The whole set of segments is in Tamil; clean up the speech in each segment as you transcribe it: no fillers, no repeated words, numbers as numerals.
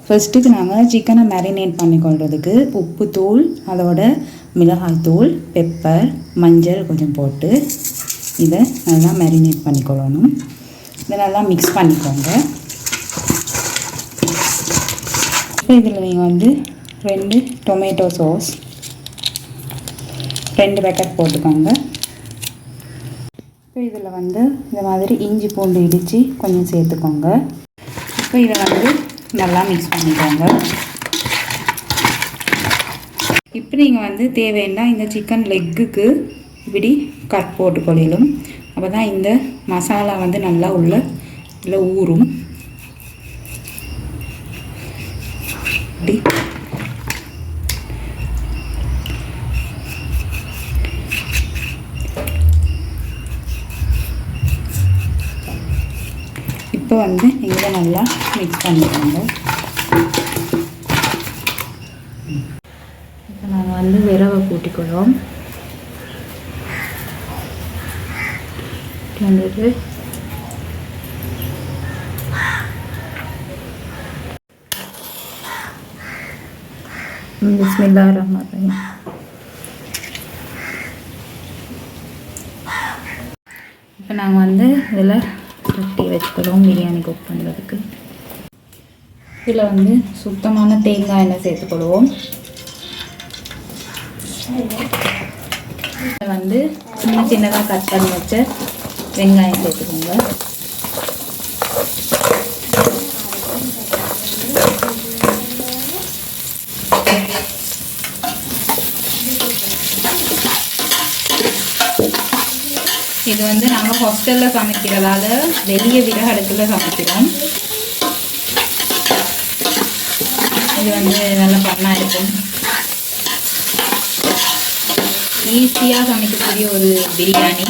ஃபஸ்ட்டுக்கு நாங்கள் சிக்கனை மேரினேட் பண்ணிக்கொள்கிறதுக்கு உப்பு தூள், அதோட மிளகாய் தூள், பெப்பர், மஞ்சள் கொஞ்சம் போட்டு இதை நல்லா மேரினேட் பண்ணிக்கொள்ளணும். இதை நல்லா மிக்ஸ் பண்ணிக்கோங்க. இப்போ இதில் நீங்கள் 2 டொமேட்டோ சாஸ் 2 பேக்கெட் போட்டுக்கோங்க. இப்போ இதில் இந்த மாதிரி இஞ்சி பூண்டு இடித்து கொஞ்சம் சேர்த்துக்கோங்க. இப்போ இதை நல்லா மிக்ஸ் பண்ணிக்கோங்க. இப்போ நீங்கள் தேவைன்னா இந்த சிக்கன் லெக்குக்கு இப்படி கட் போட்டுக்கொள்ளும். அப்போ தான் இந்த மசாலா நல்லா உள்ள ஊறும். இப்படி இப்போ நீங்கள் நல்லா மிக்ஸ் பண்ணிக்கோங்க. இப்போ நாங்கள் விரவை கூட்டிக்கொள்வோம். பிஸ்மில்லாஹிர்ரஹ்மானிர்ரஹீம். இப்போ நாங்கள் இதில் கட்டி வச்சுக்கிறோம் பிரியாணி குக் பண்ணுறதுக்கு. இதில் சுத்தமான தேங்காய் எண்ணெய் சேர்த்துக்கொள்வோம். இதில் சின்ன சின்னதாக கட் பண்ணி வச்ச வெங்காயம் சேர்த்துக்கோங்க. இது நாங்கள் ஹாஸ்டலில் சமைக்கிறதால வெளியே விறகு அடுப்பில் சமைக்கிறோம். இது நல்ல பண்ணாக இருக்கும். ஈஸியாக சமைக்கக்கூடிய ஒரு பிரியாணி.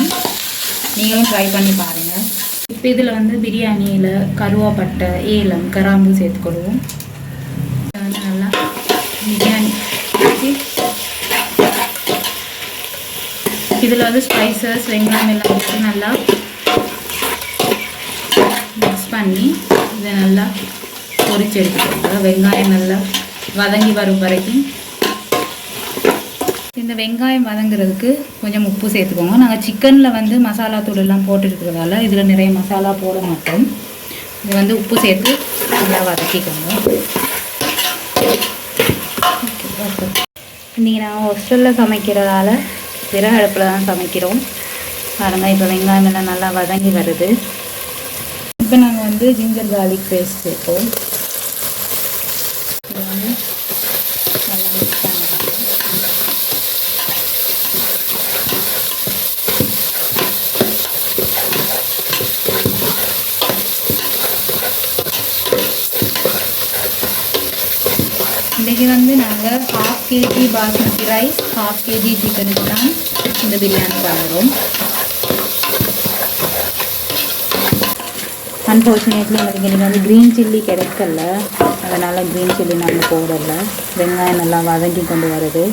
நீங்களும் ட்ரை பண்ணி பாருங்கள். இப்போ இதில் பிரியாணியில் கருவாப்பட்டை, ஏலம், கிராம்பு சேர்த்துக்கொள்வோம். நல்லா பிரியாணி இதில் ஸ்பைசஸ், வெங்காயம் எல்லாம் போட்டு நல்லா மிக்ஸ் பண்ணி இதை நல்லா பொரிச்சு எடுத்துக்கோங்க. வெங்காயம் நல்லா வதங்கி வரும் வரைக்கும். இந்த வெங்காயம் வதங்குறதுக்கு கொஞ்சம் உப்பு சேர்த்துக்கோங்க. நாங்கள் சிக்கனில் மசாலா தூள் எல்லாம் போட்டுருக்கிறதால இதில் நிறைய மசாலா போட மாட்டோம். இது உப்பு சேர்த்து நல்லா வதக்கிக்கோங்க. இன்றைக்கி நாங்கள் ஹாஸ்டலில் சமைக்கிறதால விறகு அடுப்பில் தான் சமைக்கிறோம். பாருங்கள், இப்போ வெங்காயம் எல்லாம் நல்லா வதங்கி வருது. இப்போ நாங்கள் ஜிஞ்சர் கார்லிக் பேஸ்ட் சேர்ப்போம். இதை நல்லா மிக்ஸ் பண்ணிக்கலாம். இன்றைக்கி நாங்கள் 1/2 kg பாஸ்மதி ரைஸ், 1/2 kg சிக்கனுக்கு தான் இந்த பிரியாணி பண்ணுறோம். அன்ஃபார்ச்சுனேட்லி எங்களுக்கு க்ரீன் சில்லி கிடைக்கல, அதனால் க்ரீன் சில்லி நாங்கள் போடலை. வெங்காயம் நல்லா வதங்கி கொண்டு வருது.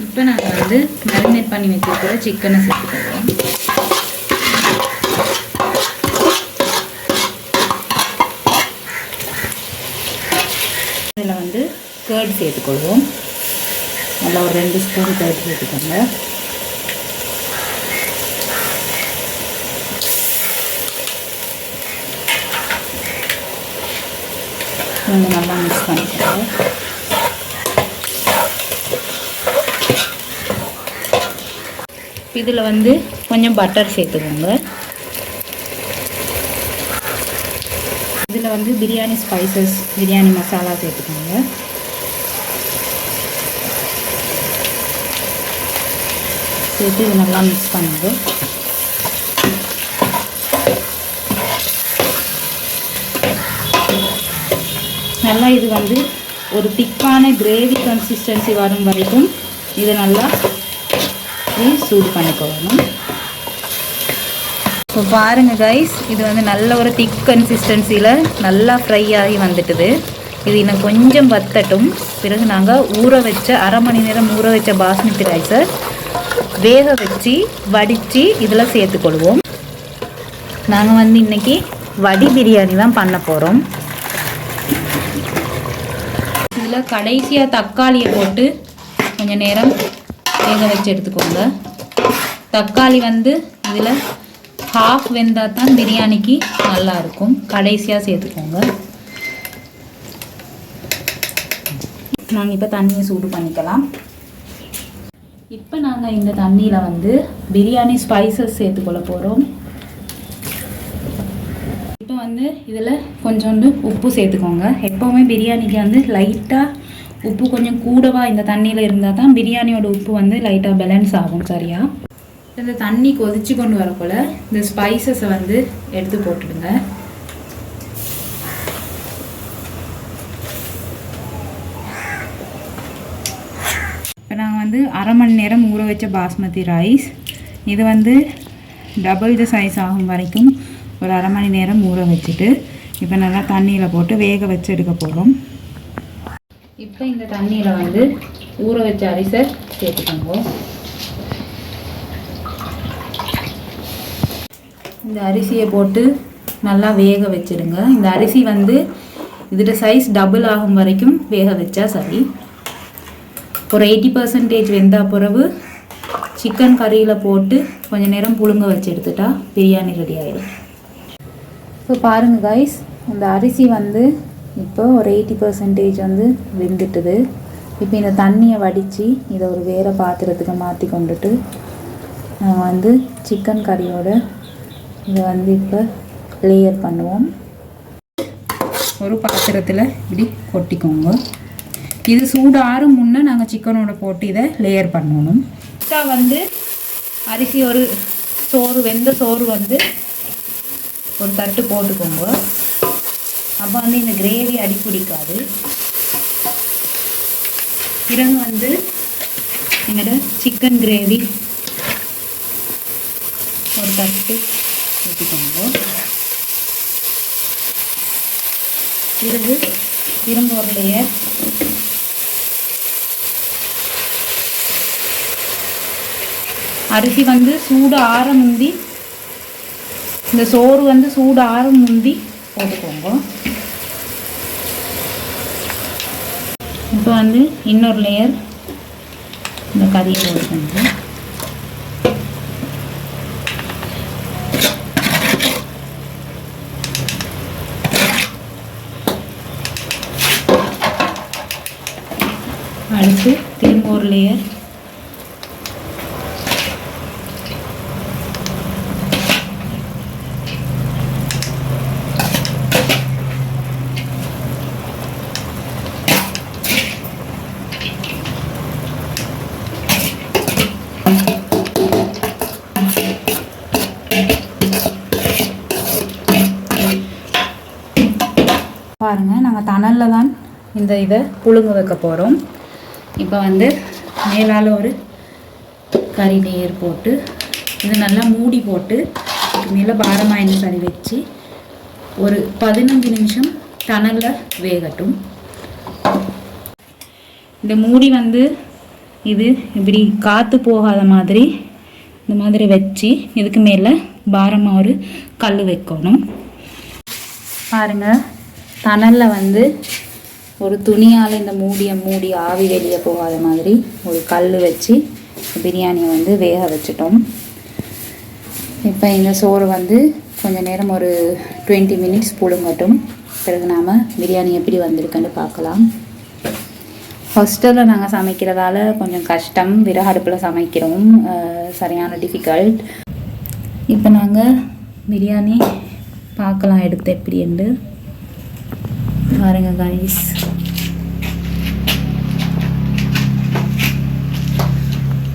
இப்போ நாங்கள் மேரினேட் பண்ணி வச்சுருக்கிற சிக்கனை சேர்த்துக்கிறோம். இதில் கர்ட் சேர்த்துக்கொள்வோம். நல்லா ஒரு 2 ஸ்பூன் கர்ட் சேர்த்துக்கோங்க. நல்லா மிக்ஸ் பண்ணிக்கோங்க. இதில் கொஞ்சம் பட்டர் சேர்த்துக்கோங்க. இதில் பிரியாணி ஸ்பைசஸ், பிரியாணி மசாலா சேர்த்துக்கோங்க. சேர்த்து இது நல்லா மிக்ஸ் பண்ணுங்க. நல்லா இது ஒரு திக்கான கிரேவி கன்சிஸ்டன்சி வரும் வரைக்கும் இதை நல்லா சூடு பண்ணிக்கொள்ளணும். ஸோ பாருங்கள் கைஸ், இது நல்ல ஒரு திக் கன்சிஸ்டன்சியில் நல்லா ஃப்ரை ஆகி வந்துட்டுது. இது இன்னும் கொஞ்சம் வத்தட்டும். பிறகு நாங்கள் ஊற வச்ச 1/2 மணி நேரம் ஊற வச்ச பாஸ்மதி ரைஸை வேக வச்சு வடித்து இதில் சேர்த்துக்கொள்வோம். நாங்கள் இன்றைக்கி வடி பிரியாணி தான் பண்ண போகிறோம். இதில் கடைசியாக தக்காளியை போட்டு கொஞ்சம் நேரம் வேக வச்சு எடுத்துக்கோங்க. தக்காளி வந்து இதில் ஹாஃப் வெந்தால் தான் பிரியாணிக்கு நல்லாயிருக்கும். கடைசியாக சேர்த்துக்கோங்க. நாங்கள் இப்போ தண்ணியை சூடு பண்ணிக்கலாம். இப்போ நாங்கள் இந்த தண்ணியில் வந்து பிரியாணி ஸ்பைசஸ் சேர்த்துக்கொள்ள போகிறோம். இப்போ வந்து இதில் கொஞ்சோண்டு உப்பு சேர்த்துக்கோங்க. எப்போவுமே பிரியாணிக்கு வந்து லைட்டாக உப்பு கொஞ்சம் கூடவா இந்த தண்ணியில் இருந்தால் தான் பிரியாணியோட உப்பு வந்து லைட்டாக பேலன்ஸ் ஆகும். சரியா? இந்த தண்ணி கொதிச்சு கொண்டு வரப்போல் இந்த ஸ்பைசஸை வந்து எடுத்து போட்டுடுங்க. இப்போ நாங்கள் வந்து அரை மணி நேரம் ஊற வச்ச பாஸ்மதி ரைஸ், இது வந்து டபுள் த சைஸ் ஆகும் வரைக்கும் ஒரு அரை மணி நேரம் ஊற வச்சுட்டு இப்போ நல்லா தண்ணியில் போட்டு வேக வச்சு எடுக்க போகிறோம். இப்போ இந்த தண்ணியில் வந்து ஊற வச்ச அரிசை சேர்த்துக்கோங்க. இந்த அரிசியை போட்டு நல்லா வேக வச்சுடுங்க. இந்த அரிசி வந்து இதோட சைஸ் டபுள் ஆகும் வரைக்கும் வேக வச்சா சரி. ஒரு 80% வெந்தா பிறகு சிக்கன் கறியில் போட்டு கொஞ்சம் நேரம் புழுங்க வச்சு எடுத்துட்டா பிரியாணி ரெடி ஆகிடும். இப்போ பாருங்கள் கைஸ், இந்த அரிசி வந்து இப்போ ஒரு 80% வந்து வெந்துட்டுது. இப்போ இந்த தண்ணியை வடித்து இதை ஒரு வேறு பாத்திரத்துக்கு மாற்றி கொண்டுட்டு நாங்கள் வந்து சிக்கன் கறியோட இதை வந்து இப்போ லேயர் பண்ணுவோம். ஒரு பாத்திரத்தில் இப்படி கொட்டிக்கோங்க. இது சூடாறும் முன்னே நாங்கள் சிக்கனோட போட்டு இதை லேயர் பண்ணணும். ஃபஸ்ட்டாக வந்து அரிசி ஒரு சோறு வெந்த சோறு வந்து ஒரு தட்டு போட்டுக்கோங்க. அப்போ வந்து இந்த கிரேவி அடிப்பிடிக்காது. பிறகு வந்து எங்களோட சிக்கன் கிரேவி ஒரு தட்டு ஊற்றிக்கோங்க. பிறகு திரும்ப ஒரு லேயர் அரிசி வந்து சூடு ஆற முந்தி, இந்த சோறு வந்து சூடு ஆற முந்தி போட்டுக்கோங்க. இப்போ வந்து இன்னொரு லேயர் இந்த கறியை போட்டுக்கோங்க. அடுத்து திரும்ப ஒரு லேயர் பாருங்கள். நாங்கள் தணலில் தான் இந்த இதை புழுங்க வைக்க போகிறோம். இப்போ வந்து மேலால் ஒரு கறி லேயர் போட்டு இது நல்லா மூடி போட்டு இதுக்கு மேலே பாரமாயின கறி வச்சு ஒரு 15 நிமிஷம் தணலில் வேகட்டும். இந்த மூடி வந்து இது இப்படி காற்று போகாத மாதிரி இந்த மாதிரி வச்சு இதுக்கு மேலே பாரமாக ஒரு கல் வைக்கணும். பாருங்கள், தணலில் வந்து ஒரு துணியால் இந்த மூடியை மூடி ஆவி வெளியே போகாத மாதிரி ஒரு கல் வச்சு பிரியாணியை வந்து வேக வச்சிட்டோம். இப்போ இந்த சோறு வந்து கொஞ்சம் நேரம் ஒரு 20 மினிட்ஸ் புழுங்கட்டும். பிறகு நாம் பிரியாணி எப்படி வந்திருக்குன்னு பார்க்கலாம். ஹாஸ்டலில் நாங்கள் சமைக்கிறதால கொஞ்சம் கஷ்டம், விறகு அடுப்பில் சமைக்கிறோம், சரியான டிஃபிகல்ட். இப்போ நாங்கள் பிரியாணி பார்க்கலாம் எடுத்து எப்படின்னு. பாருங்க கைஸ்,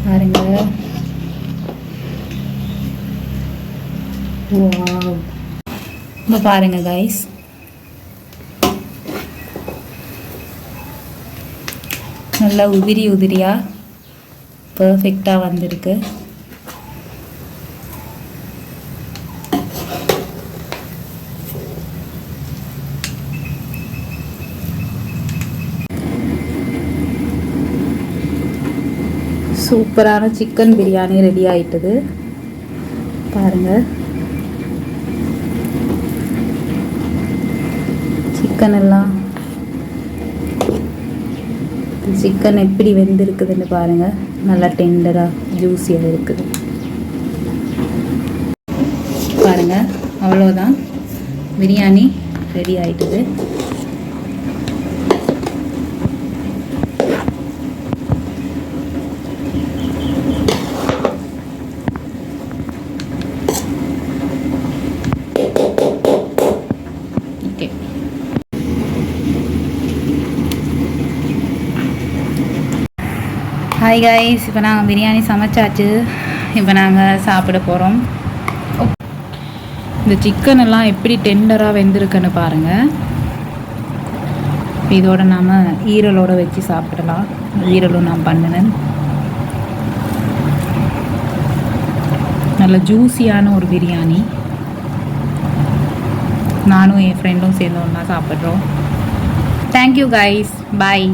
பாருங்க. இப்போ பாருங்க கைஸ், நல்லா உதிரி உதிரியாக பர்ஃபெக்டாக வந்திருக்கு. சூப்பரான சிக்கன் பிரியாணி ரெடி ஆயிட்டது. பாருங்கள், சிக்கன் எல்லாம் சிக்கன் எப்படி வெந்திருக்குதுன்னு பாருங்கள். நல்லா டெண்டராக ஜூஸியாக இருக்குது பாருங்கள். அவ்வளோதான், பிரியாணி ரெடி ஆயிட்டுது. ஓகே, ஹாய் கைஸ், இப்போ நாங்கள் பிரியாணி சமைச்சாச்சு. இப்போ நாங்கள் சாப்பிட போகிறோம். இந்த சிக்கன் எல்லாம் எப்படி டெண்டராக வெந்திருக்குன்னு பாருங்கள். இதோட நாம் ஈரலோடு வச்சு சாப்பிடலாம். ஈரலும் நான் பண்ணினேன். நல்ல ஜூஸியான ஒரு பிரியாணி. நானும் என் ஃப்ரெண்டும் சேர்ந்து ஒன்றா சாப்பிட்றோம். தேங்க்யூ கைஸ், பாய்.